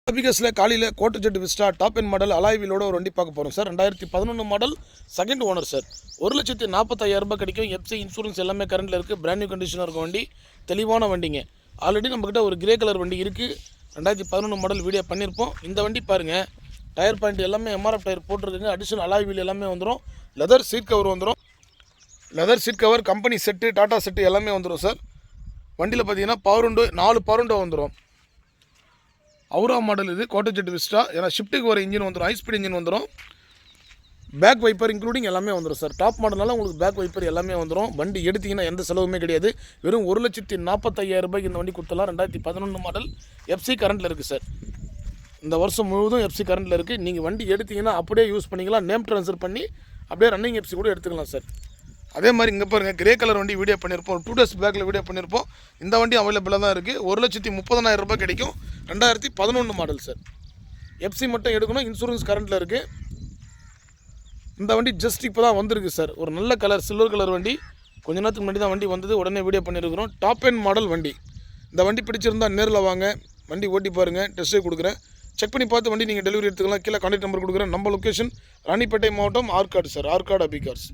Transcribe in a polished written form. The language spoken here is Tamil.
அபிகஸில் காலையில் கோட்டை ஜெட் விஸ்டா டாப் என் மாடல் அலாய்விலோட ஒரு வண்டி பார்க்க போகிறோம் sir. 2011 model, second owner sir. 1,45,000 கிடைக்கும். எஃப்சி இன்சூரன்ஸ் எல்லாமே கரண்டில் இருக்குது. பிராண்ட் நியூ கண்டிஷனாக இருக்கும் வண்டி, தெளிவான வண்டிங்க. ஆல்ரெடி நம்மக்கிட்ட ஒரு கிரே கலர் வண்டி இருக்குது. 2011 மாடல் வீடியோ பண்ணியிருப்போம். இந்த வண்டி பாருங்கள், டயர் பாயிண்ட் எல்லாமே எம்ஆர்எஃப் டயர் போட்டிருக்குங்க. அடிஷனல் அலாய்வில் எல்லாமே வந்துடும். லெதர் சீட் கவர் வந்துடும். Leather seat cover, company set, Tata set எல்லாமே வந்துடும் சார். வண்டியில் பார்த்தீங்கன்னா பவர் விண்டோ, 4 பவர் விண்டோ வந்துடும். அவுரா மாடல் இது, கோட்டை ஜெட் விஸ்டா. ஏன்னா ஷிஃப்ட்டுக்கு வர இன்ஜின் வந்துடும், ஹை ஸ்பீட் இன்ஜின் வந்துடும். பேக் வைப்பர் இன்க்ளூடிங் எல்லாமே வந்துடும் சார். டாப் மாடல்னால உங்களுக்கு பேக் வைப்பர் எல்லாமே வந்துடும். வண்டி எடுத்திங்கன்னா எந்த செலவுமே கிடையாது. வெறும் 1,45,000 இந்த வண்டி கொடுத்தலாம். 2011 மாடல், எஃப்சி கரண்ட்டில் இருக்குது சார். இந்த வருஷம் முழுவதும் எஃப்சி கரண்ட்டில் இருக்குது. நீங்கள் வண்டி எடுத்திங்கன்னா அப்படியே யூஸ் பண்ணிக்கலாம். நேம் ட்ரான்ஸ்ஃபர் பண்ணி அப்படியே ரன்னிங் எஃப்சி கூட எடுத்துக்கலாம் சார். அதே மாதிரி இங்கே பாருங்கள், கிரே கலர் வண்டி வீடியோ பண்ணியிருப்போம். 2 days பேக்கில் வீடியோ பண்ணியிருப்போம். இந்த வண்டி அவைலபிளாக தான் இருக்குது. 1,30,000 கிடைக்கும். 2011 மாடல் சார். எஃப்சி மட்டும் எடுக்கணும், இன்சூரன்ஸ் கரண்ட்டில் இருக்குது. இந்த வண்டி ஜஸ்ட் இப்போ தான் வந்திருக்கு சார். ஒரு நல்ல கலர், சில்வர் கலர் வண்டி. கொஞ்ச நேரத்துக்கு முன்னாடி தான் வண்டி வந்தது, உடனே வீடியோ பண்ணியிருக்கிறோம். டாப் எண்ட் மாடல் வண்டி. இந்த வண்டி பிடிச்சிருந்தால் நேரில் வாங்க, வண்டி ஓட்டி பாருங்கள், டெஸ்ட்டே கொடுக்குறேன். செக் பண்ணி பார்த்து வண்டி நீங்கள் டெலிவரி எடுத்துக்கலாம். கீழே கான்டாக்ட் நம்பர் கொடுக்குறேன். நம்ம லொக்கேஷன் ராணிப்பேட்டை மாவட்டம், ஆற்காடு சார். ஆற்காடு அபிகார்ஸ்.